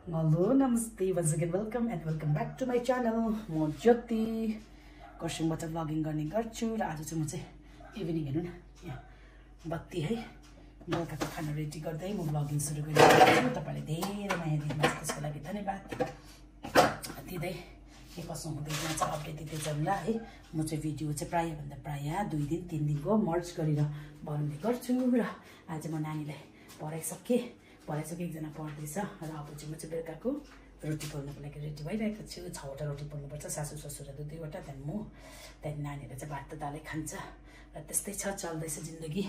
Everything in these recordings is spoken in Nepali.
Hello, namaste, once again welcome and welcome back to my channel. म ज्योति कर्सियङबाट भ्लगिङ गर्ने गर्छु र आज चाहिँ म चाहिँ इभिनिङ हेर्नु न यहाँ बत्ती है बेलुकाको खाना रेडी गर्दै म भ्लगिङ सुरु गरिरहेको छु। तपाईले धेरै माया दिनुहुन्छ त्यसको लागि धन्यवाद दिदै के कसो हुँदै जान्छ अपडेट दिँदै जाउँला है। म चाहिँ भिडियो चाहिँ प्राय भन्दा प्राय 2 दिन 3 दिनको मर्ज गरेर बनाउने गर्छु र आज म नानीलाई पढाइसके एकजना पढ्दैछ र अब चाहिँ म चाहिँ बेलुकाको रोटी पोल्नको लागि रेडी भइरहेको छु। 6वटा रोटी पोल्नुपर्छ, सासू ससुर 2-2वटा, त्यहाँदेखि नानीहरूले चाहिँ भात दालै खान्छ र त्यस्तै छ चल्दैछ जिन्दगी।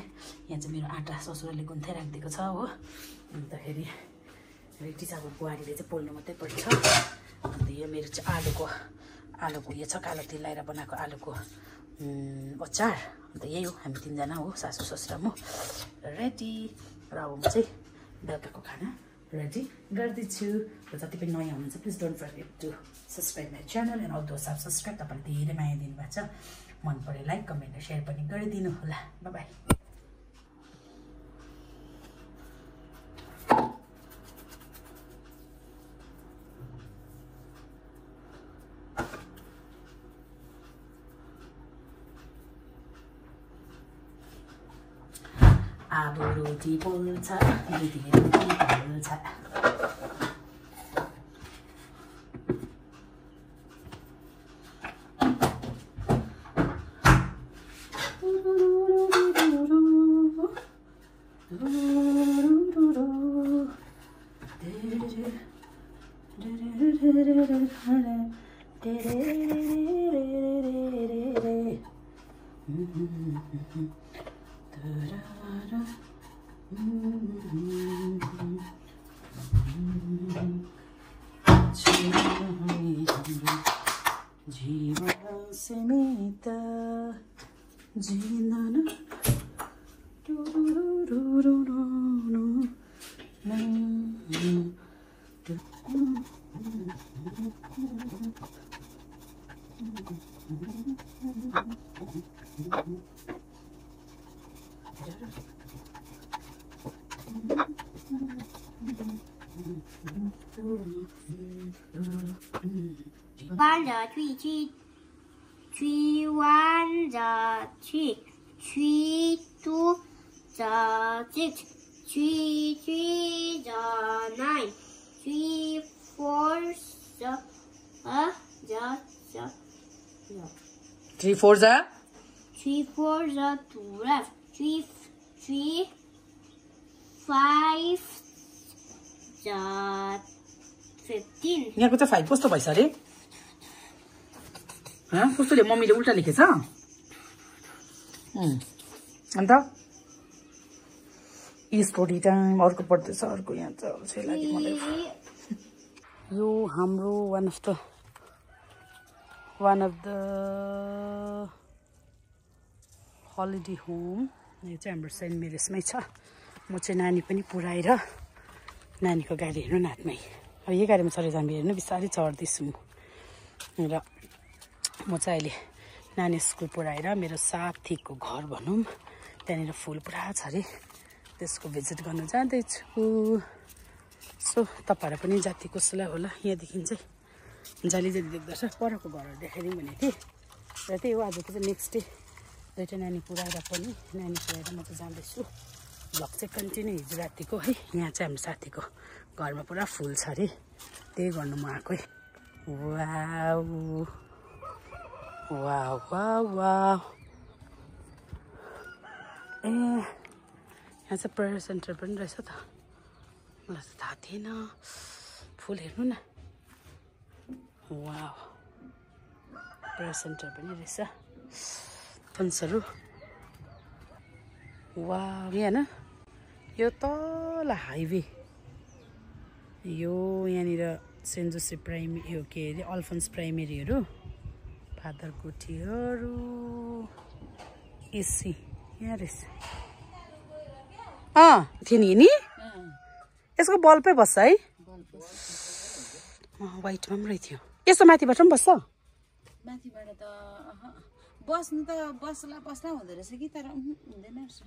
यहाँ चाहिँ मेरो आँटा ससुरले गुन्थै राखिदिएको छ हो। अन्तखेरि रेडी छ, अब बुहारीले चाहिँ पोल्नु मात्रै पर्छ। अन्त यो मेरो चाहिँ आलुको यो छ कालो तिल लगाएर बनाएको आलुको अचार। अन्त यही हो, हामी 3 जना हो, सासू ससुर म रेडी। र अब म चाहिँ बेलुकाको खाना रेडी गर्दैछु। र जति पनि नयाँ हुनुहुन्छ please don't forget to subscribe my channel and all those are subscribe. तपाईँले धेरै माया दिनुभएको छ, मन पऱ्यो लाइक कमेन्ट र सेयर पनि गरिदिनु होला। By by. आलु रोटी पोल्छ, दिदीले रोटी पोल्छ। जीवन सीमित जीवन Three, 1, 3, 3, 2, 6, 3, 3, 9, 3, 4, 3 4 जा 3, 4, 12, 3, 3, 5, 15. यहाँको चाहिँ 5 कस्तो भइस अरे? कस्तोले मम्मीले उल्टा लेखेछ? अन्त स्टोरी टाइम अर्को पढ्दैछ, अर्को यहाँ चाहिँ लाग्यो मलाई। यो हाम्रो one of the holiday home. यो चाहिँ हाम्रो सेन्ट मेरिसमै छ। म चाहिँ नानी पनि पुऱ्याएर नानीको गाडी हेर्नु न हातमै। अब यही गाडीमा चढेर हामी हेर्नु बिस्तारै चढ्दैछु म। र म चाहिँ अहिले नानी स्कुल पुऱ्याएर मेरो साथीको घर भनौँ त्यहाँनिर फुल पुरा छ अरे, त्यसको भिजिट गर्न जाँदैछु। सो तपाईँहरू पनि जाति कसैलाई होला, यहाँदेखि चाहिँ जाली देख्दछ परको घरहरू देखाइदिउँ भनेको थिएँ। र त्यही हो, आजको चाहिँ नेक्स्ट डे 2टा नानी पुऱ्याएर पनि नानी पुऱ्याएर म चाहिँ जाँदैछु। भ्लग चाहिँ कन्टिन्यू हिजो रातिको है। यहाँ चाहिँ हाम्रो साथीको घरमा पुरा फुल छ अरे, त्यही गर्नु म आएको। वाह ए यहाँ चाहिँ प्रेयर सेन्टर पनि रहेछ त, मलाई त थाहा थिएन। फुल हेर्नु न, वाह प्रेयर सेन्टर पनि रहेछ, फन्सहरू। वाह यहाँ न यो तल हाइवे, यो यहाँनिर सेन्ट जोसेफ प्राइमेरी यो के अरे अल्फन्स प्राइमेरीहरू, फादर कोठीहरू, एसी यहाँ रहेछ। थियो नि यसको बल्बै बस्छ है, वाइटमा पनि रहेथ्यो। यस्तो माथिबाट पनि बस्छ? माथिबाट त बस्नु त बस्ला हुँदो रहेछ कि, तर हुँदैन रहेछ।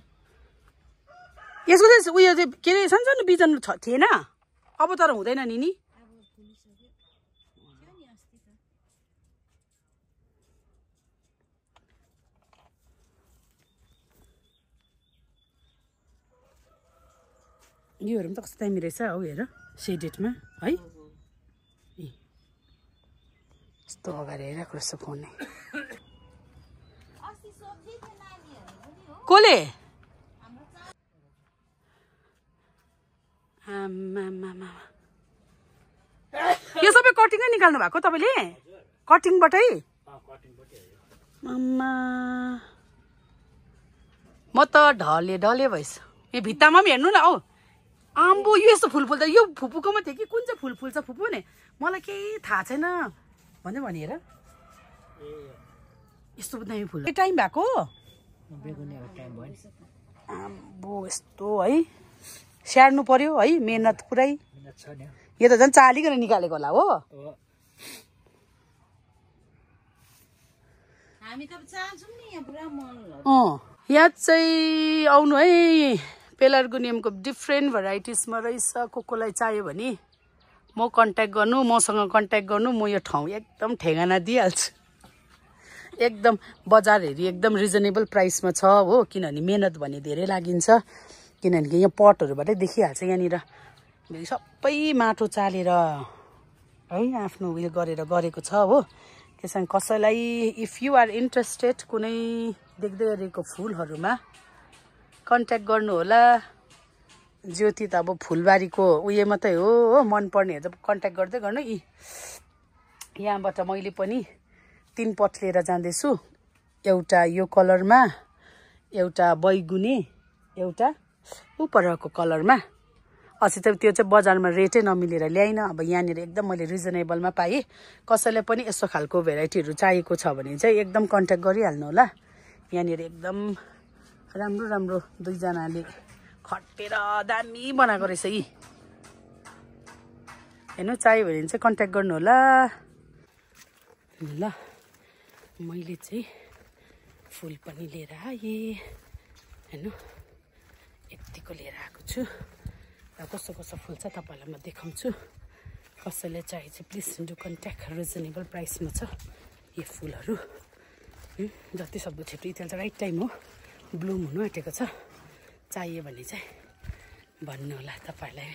यसको चाहिँ उयो चाहिँ के अरे सानो बिजन थिएन, अब तर हुँदैन नि। अब भइसक्यो थियो नि अस्ति त योहरू पनि त कस्तो दामी रहेछ हौ हेर सेडेडमा है यस्तो अगाडि आइरहेको रहेछ फोन नै कसले यो सबै कटिङै निकाल्नु भएको तपाईँले कटिङबाटै आम्मा म त ढले भएछ यो भित्तामा पनि हेर्नु न औ आम्बो यो यस्तो फुल फुल्दा यो फुपूकोमा थियो कि कुन चाहिँ फुल फुल्छ फुपू नि मलाई केही थाहा छैन भन्दै भने हेर यस्तो दामी फुल टाइम भएको आम्बो यस्तो है स्याहार्नु पर्यो है मेहनत पुरै यो त झन् चालिकन निकालेको होला हो हामी त चाहन्छौँ नि यहाँ पुरा मल यहाँ चाहिँ आउनु है पेलार्गोनियमको डिफ्रेन्ट भेराइटिजमा रहेछ कोलाई चाहियो भने म कन्ट्याक्ट गर्नु मसँग कन्ट्याक्ट गर्नु म यो ठाउँ एकदम ठेगाना दिइहाल्छु एकदम बजार हेरी एकदम रिजनेबल प्राइसमा छ हो किनभने मेहनत भने धेरै लागिन्छ किनभने यहाँ पटहरूबाटै देखिहाल्छ यहाँनिर सबै माटो चालेर है आफ्नो उयो गरेर गरेको छ हो त्यसमा कसैलाई इफ यु आर इन्ट्रेस्टेड कुनै देख्दै गरेको फुलहरूमा कन्ट्याक्ट गर्नु होला ज्योति त अब फुलबारीको उयो मात्रै हो मनपर्नेहरू त कन्ट्याक्ट गर्दै गर्नु यहाँबाट मैले पनि 3 पट लिएर जाँदैछु एउटा यो कलरमा एउटा बैगुने एउटा उपरको कलरमा अस्ति त त्यो चाहिँ बजारमा रेटै नमिलेर ल्याइन अब यहाँनिर एकदम मैले रिजनेबलमा पाएँ कसैलाई पनि यस्तो खालको भेराइटीहरू चाहिएको छ भने चाहिँ एकदम कन्ट्याक्ट गरिहाल्नु होला यहाँनिर एकदम राम्रो राम्रो दुईजनाले खटेर दामी बनाएको रहेछ यी हेर्नु चाहियो भने चाहिँ कन्ट्याक्ट गर्नु होला ल मैले चाहिँ फुल पनि लिएर आएँ हेर्नु यतिको लिएर आएको छु र कस्तो कस्तो फुल छ तपाईँलाई म देखाउँछु कसैलाई चाहियो चाहिँ प्लिज डु कन्ट्याक्ट रिजनेबल प्राइसमा छ यो फुलहरू जति सक्दो छिटो यति त राइट टाइम हो ब्लुम हुनु आँटेको छ चाहियो भने चाहिँ भन्नु होला तपाईँलाई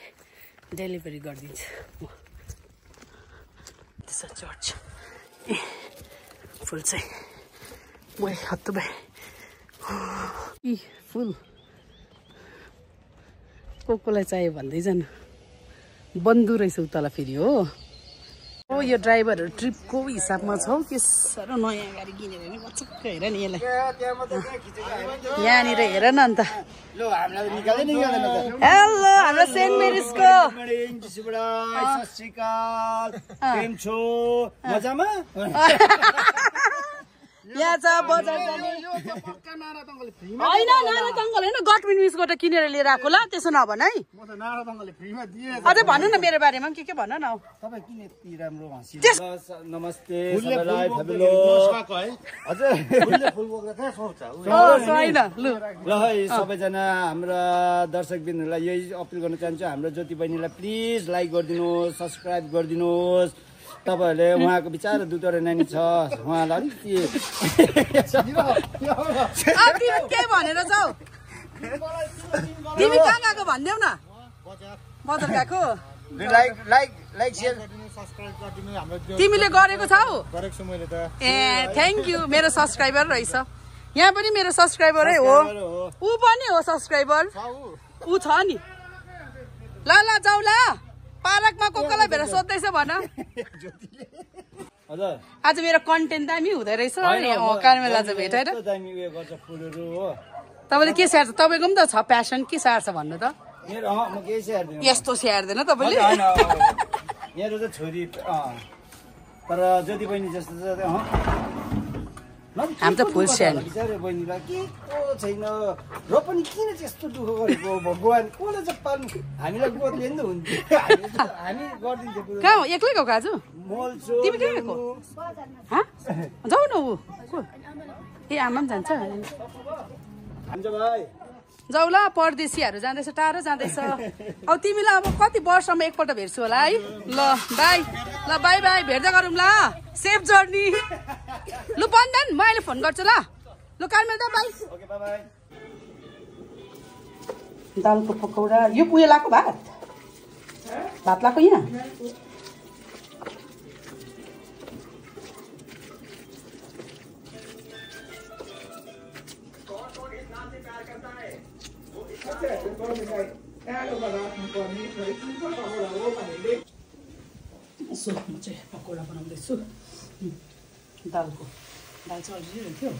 डेलिभरी गरिदिन्छु म त्यसो चर्च फुल चाहिँ म हत्तु भए यी फुल कोलाई चाहियो भन्दै जानु बन्दु रहेछ उताला फेरि हो यो ड्राइभरहरू ट्रिपको हिसाबमा छ हौ के साह्रो नयाँ गाडी किनेर नि बचक्क हेर नि यसलाई यहाँनिर हेर न अन्त हेलो हाम्रो सेन्ट मेरिजको यहाँ छ बजार जाने होइन नारा तङ्गल होइन गटमिन मिसबाट किनेर लिएर आएको ल त्यसो नभन है अझै भन्नु न मेरो बारेमा के भन न नमस्ते सबैलाई ल है सबैजना हाम्रा दर्शकबिनहरूलाई यही अपिल गर्न चाहन्छु हाम्रो ज्योति बहिनीलाई प्लिज लाइक गरिदिनुहोस् सब्सक्राइब गरिदिनुहोस् तपाईहरुले उहाँको बिचारा दुईवटा नानी छ उहाँलाई तिमी के भनेर जाऊ तिमी कहाँ गएको भनिदेऊ न बजार गएको लाइक शेयर सब्स्क्राइब गरिदिनु हाम्रो तिमीले गरेको छौ गरेको छु मैले त ए थ्यांक यू मेरो सब्स्क्राइबर रहेछ यहाँ पनि मेरो सब्स्क्राइबरै हो उ पनि हो सब्स्क्राइबर उ छ नि ल ल जाऊ ल पार्कमा कोलाई भेट सोध्दैछ भन आज मेरो कन्टेन्ट दामी हुँदै रहेछ कार्मेला चाहिँ भेटेर तपाईँले के स्याहार्छ तपाईँको पनि त छ प्यासन के स्याहार्छ भन्नु त यस्तो स्याहार्दैन तपाईँले मेरो त छोरी तर ज्योति बहिनी जस्तो हामी त फुल स्याहार्नु बिचारे बहिनीलाई के को छैन र पनि किन त्यस्तो दुःख गरेको भगवान् कसले चाहिँ पाल्नु हामीलाई गोदले नि त हुन्थ्यो हामी गरिदिन्थ्यो कहाँ हो एक्लै गएको आज मोल्छु तिमी कहाँ गएको जाऊ न ऊ ए आमा पनि जान्छ हुन्छ भाइ जाऊ ल परदेशीहरू जाँदैछ टाढो जाँदैछ अब तिमीलाई अब कति वर्षमा एकपल्ट भेट्छु होला है ल बाई बाई भेट्दै गरौँ ल सेफ जर्नी लु बन्दन म अहिले फोन गर्छु ल लु कालमेल त बाई ओके बाइ बाइ दालको पकौडा यो उयो लाएको भात लाएको यहाँ यसो म चाहिँ पकौडा बनाउँदैछु दाल चाहिँ अलरेडी हुन्थ्यो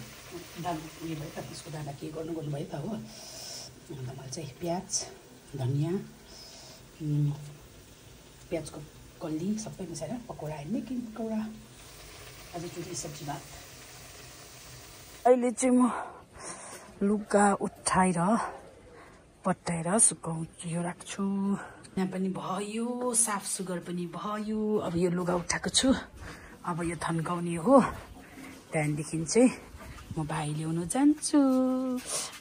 दालको उयो भयो त त्यसको दाना के गर्नुभयो त हो अन्त मैले चाहिँ प्याज धनियाँ प्याजको कल्ली सबै मिसाएर पकौडा मेकिङ पकौडा आजचोटि सब्जी भात अहिले चाहिँ म लुगा उठाएर पट्टाएर सुकाउँछु यो राख्छु यहाँ पनि भयो साफ सुग्घर पनि भयो अब यो लुगा उठाएको छु अब यो थन्काउने हो त्यहाँदेखि चाहिँ म भाइ ल्याउनु जान्छु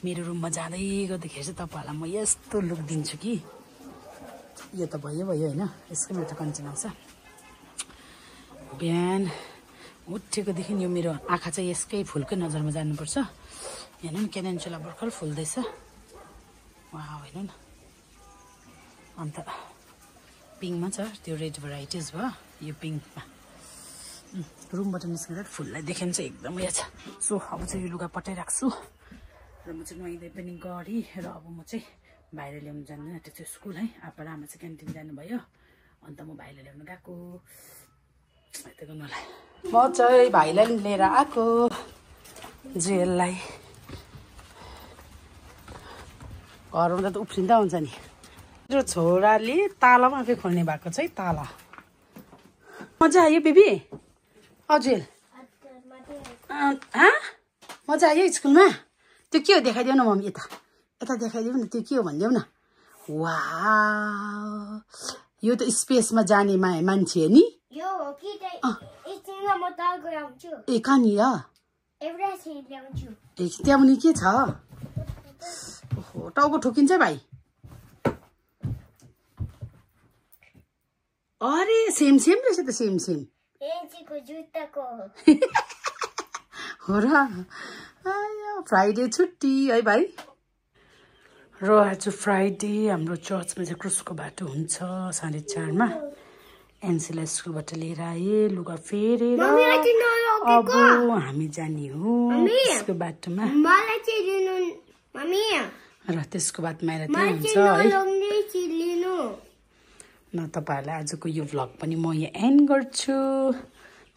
मेरो रुममा जाँदै गर्दाखेरि चाहिँ तपाईँहरूलाई म यस्तो लुक दिन्छु कि यो त भयो होइन यसको मेरो त कन्चन आउँछ बिहान उठेकोदेखि यो मेरो आँखा चाहिँ यसकै फुलकै नजरमा जानुपर्छ हेर्नु न क्यालेन्चुला भर्खर फुल्दैछ वाह होइन न अन्त पिङमा छ त्यो रेड भेराइटिज भयो यो पिङमा रुमबाट निस्किँदा फुललाई देख्यो भने चाहिँ एकदमै छ सो अब चाहिँ यो लुगा पठाइराख्छु र म चाहिँ नुहाइँदै पनि गरेँ र अब म चाहिँ भाइलाई ल्याउनु जानु आँटेको छु स्कुल है आप्पा र आमा चाहिँ क्यान्टिन जानुभयो अन्त म भाइलाई ल्याउनु गएको यता गर्नुलाई म चाहिँ भाइलाई लिएर आएको जेललाई घरमा त उफ्रिँदा हुन्छ नि मेरो छोराले तालामा आफै खोल्ने भएको छ है ताला मजा आयो बेबी हजुर मजा आयो स्कुलमा त्यो के हो देखाइदेऊ न मम्मी यता देखाइदेऊ न त्यो के हो भनिदेऊ न वाह यो त स्पेसमा जाने मान्छे हो नि यो हो कि एकछिनमा म ताल गराउँछु ए कहाँनिर एउटा चाहिँ ल्याउँछु ए त्यहाँ मुनि के छ ओहो टाउको ठोकिन्छ भाइ अरे सेम रहेछ त सेम एन्चीको जुत्ताको हो र फ्राइडे छुट्टी है भाइ र आज फ्राइडे हाम्रो चर्चमा चाहिँ क्रुसको बाटो हुन्छ 4:30मा एनसीलाई स्कुलबाट लिएर आए लुगा फेरेर अब हामी जाने हो त्यसको बाटोमा र त्यसको बादमा आएर त्यही हुन्छ है न तपाईँहरूलाई आजको यो भ्लग पनि म यहाँ एन्ड गर्छु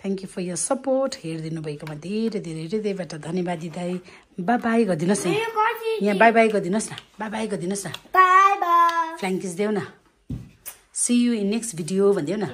thank you for your support हेरिदिनु भएकोमा धेरैबाट धन्यवाद दिँदै बाई गरिदिनुहोस् न यहाँ बाई गरिदिनुहोस् न बाई गरिदिनुहोस् न फ्ल्याङ्किस देऊ न see you in next video भनिदेऊ न